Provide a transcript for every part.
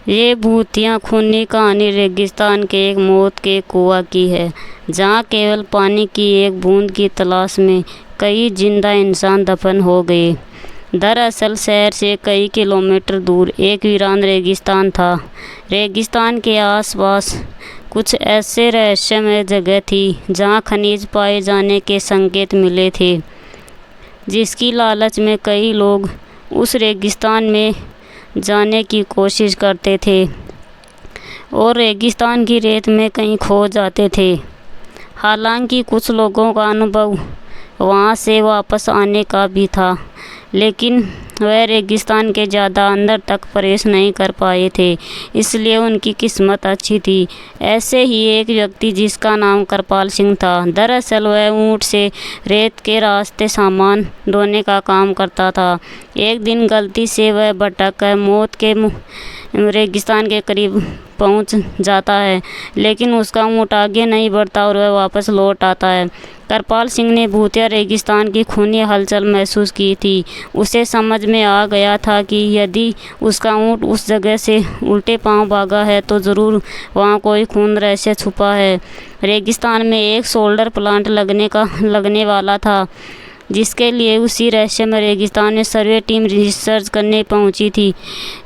ये भूतिया खूनी कहानी रेगिस्तान के एक मौत के कुआं की है, जहाँ केवल पानी की एक बूंद की तलाश में कई जिंदा इंसान दफन हो गए। दरअसल शहर से कई किलोमीटर दूर एक वीरान रेगिस्तान था। रेगिस्तान के आसपास कुछ ऐसे रहस्यमय जगह थी जहाँ खनिज पाए जाने के संकेत मिले थे, जिसकी लालच में कई लोग उस रेगिस्तान में जाने की कोशिश करते थे और रेगिस्तान की रेत में कहीं खो जाते थे। हालांकि कुछ लोगों का अनुभव वहां से वापस आने का भी था, लेकिन वह रेगिस्तान के ज़्यादा अंदर तक प्रवेश नहीं कर पाए थे, इसलिए उनकी किस्मत अच्छी थी। ऐसे ही एक व्यक्ति जिसका नाम करपाल सिंह था। दरअसल वह ऊँट से रेत के रास्ते सामान ढोने का काम करता था। एक दिन गलती से वह भटक कर मौत के रेगिस्तान के करीब पहुंच जाता है, लेकिन उसका ऊँट आगे नहीं बढ़ता और वह वापस लौट आता है। करपाल सिंह ने भूतिया रेगिस्तान की खूनी हलचल महसूस की थी। उसे समझ में आ गया था कि यदि उसका ऊँट उस जगह से उल्टे पांव भागा है तो ज़रूर वहाँ कोई खून रहस्य छुपा है। रेगिस्तान में एक सोल्डर प्लांट लगने वाला था, जिसके लिए उसी रहस्यमय रेगिस्तान में सर्वे टीम रिसर्च करने पहुंची थी।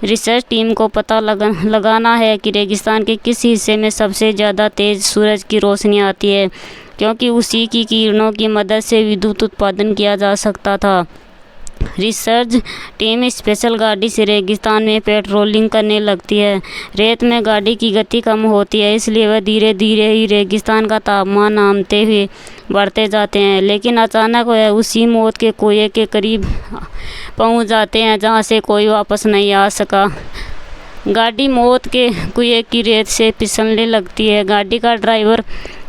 रिसर्च टीम को पता लगाना है कि रेगिस्तान के किस हिस्से में सबसे ज़्यादा तेज़ सूरज की रोशनी आती है, क्योंकि उसी की किरणों की मदद से विद्युत उत्पादन किया जा सकता था। रिसर्च टीम स्पेशल गाड़ी से रेगिस्तान में पेट्रोलिंग करने लगती है। रेत में गाड़ी की गति कम होती है, इसलिए वह धीरे धीरे ही रेगिस्तान का तापमान नापते हुए बढ़ते जाते हैं। लेकिन अचानक वह उसी मौत के कुएं के करीब पहुंच जाते हैं जहां से कोई वापस नहीं आ सका। गाड़ी मौत के कुएं की रेत से फिसलने लगती है। गाड़ी का ड्राइवर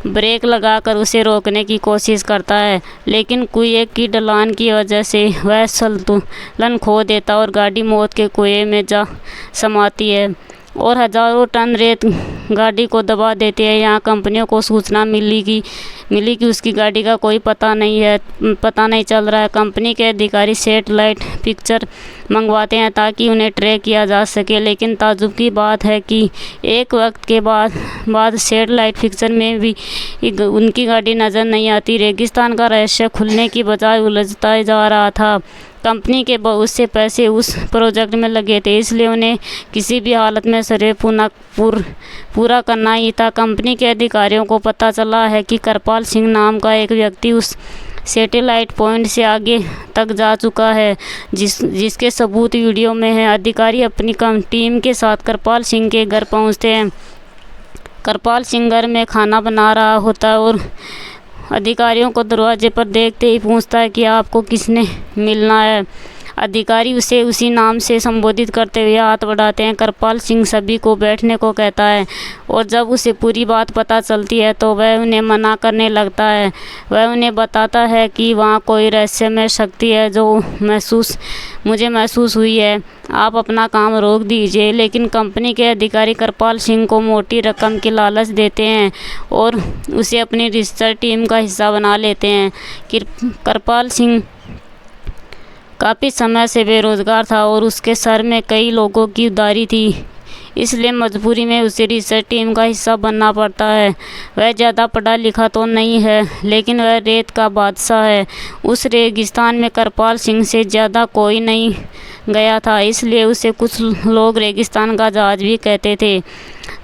ब्रेक लगाकर उसे रोकने की कोशिश करता है, लेकिन कुएं की ढलान की वजह से वह संतुलन खो देता और गाड़ी मौत के कुएं में जा समाती है और हजारों टन रेत गाड़ी को दबा देती है। यहाँ कंपनियों को सूचना मिली कि उसकी गाड़ी का कोई पता नहीं चल रहा है। कंपनी के अधिकारी सैटेलाइट पिक्चर मंगवाते हैं ताकि उन्हें ट्रैक किया जा सके, लेकिन ताज्जुब की बात है कि एक वक्त के बाद सैटेलाइट पिक्चर में भी उनकी गाड़ी नज़र नहीं आती। रेगिस्तान का रहस्य खुलने की बजाय उलझता जा रहा था। कंपनी के बहुत से पैसे उस प्रोजेक्ट में लगे थे, इसलिए उन्हें किसी भी हालत में सर्वे पूरा करना ही था। कंपनी के अधिकारियों को पता चला है कि करपाल सिंह नाम का एक व्यक्ति उस सैटेलाइट पॉइंट से आगे तक जा चुका है, जिसके सबूत वीडियो में है। अधिकारी अपनी टीम के साथ करपाल सिंह के घर पहुंचते हैं। करपाल सिंह घर में खाना बना रहा होता है और अधिकारियों को दरवाजे पर देखते ही पूछता है कि आपको किसने मिलना है। अधिकारी उसे उसी नाम से संबोधित करते हुए हाथ बढ़ाते हैं। करपाल सिंह सभी को बैठने को कहता है और जब उसे पूरी बात पता चलती है तो वह उन्हें मना करने लगता है। वह उन्हें बताता है कि वहाँ कोई रहस्यमय शक्ति है जो मुझे महसूस हुई है। आप अपना काम रोक दीजिए। लेकिन कंपनी के अधिकारी करपाल सिंह को मोटी रकम की लालच देते हैं और उसे अपनी रिसर्च टीम का हिस्सा बना लेते हैं। करपाल सिंह काफ़ी समय से बेरोज़गार था और उसके सर में कई लोगों की उधारी थी, इसलिए मजबूरी में उसे रिसर्च टीम का हिस्सा बनना पड़ता है। वह ज़्यादा पढ़ा लिखा तो नहीं है, लेकिन वह रेत का बादशाह है। उस रेगिस्तान में करपाल सिंह से ज़्यादा कोई नहीं गया था, इसलिए उसे कुछ लोग रेगिस्तान का जहाज भी कहते थे।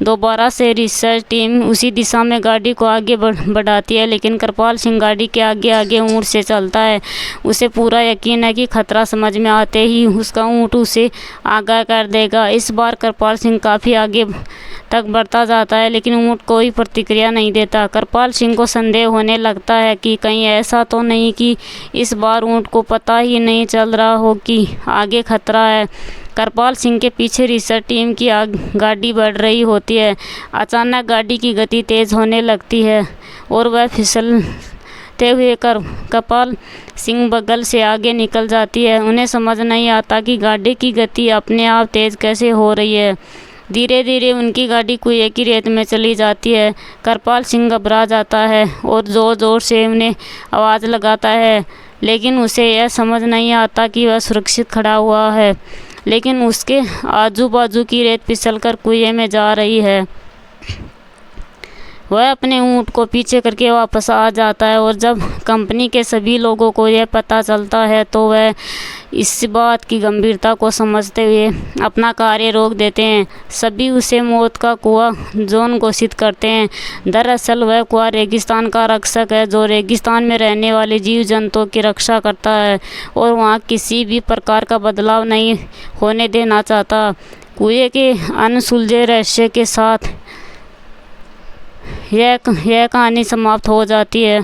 दोबारा से रिसर्च टीम उसी दिशा में गाड़ी को आगे बढ़ाती है, लेकिन करपाल सिंह गाड़ी के आगे ऊँट से चलता है। उसे पूरा यकीन है कि खतरा समझ में आते ही उसका ऊँट उसे आगाह कर देगा। इस बार करपाल सिंह काफ़ी आगे तक बढ़ता जाता है, लेकिन ऊँट कोई प्रतिक्रिया नहीं देता। करपाल सिंह को संदेह होने लगता है कि कहीं ऐसा तो नहीं कि इस बार ऊँट को पता ही नहीं चल रहा हो कि आगे खतरा है। करपाल सिंह के पीछे रिसर्च टीम की गाड़ी बढ़ रही होती है। अचानक गाड़ी की गति तेज़ होने लगती है और वह फिसलते हुए करपाल सिंह बगल से आगे निकल जाती है। उन्हें समझ नहीं आता कि गाड़ी की गति अपने आप तेज़ कैसे हो रही है। धीरे धीरे उनकी गाड़ी कुएं की रेत में चली जाती है। करपाल सिंह घबरा जाता है और ज़ोर ज़ोर से उन्हें आवाज़ लगाता है, लेकिन उसे यह समझ नहीं आता कि वह सुरक्षित खड़ा हुआ है। लेकिन उसके आजू बाजू की रेत फिसलकर कुएं में जा रही है। वह अपने ऊँट को पीछे करके वापस आ जाता है और जब कंपनी के सभी लोगों को यह पता चलता है तो वह इस बात की गंभीरता को समझते हुए अपना कार्य रोक देते हैं। सभी उसे मौत का कुआं जोन घोषित करते हैं। दरअसल वह कुआं रेगिस्तान का रक्षक है जो रेगिस्तान में रहने वाले जीव जंतुओं की रक्षा करता है और वहाँ किसी भी प्रकार का बदलाव नहीं होने देना चाहता। कुएं के अनसुलझे रहस्य के साथ यह कहानी समाप्त हो जाती है।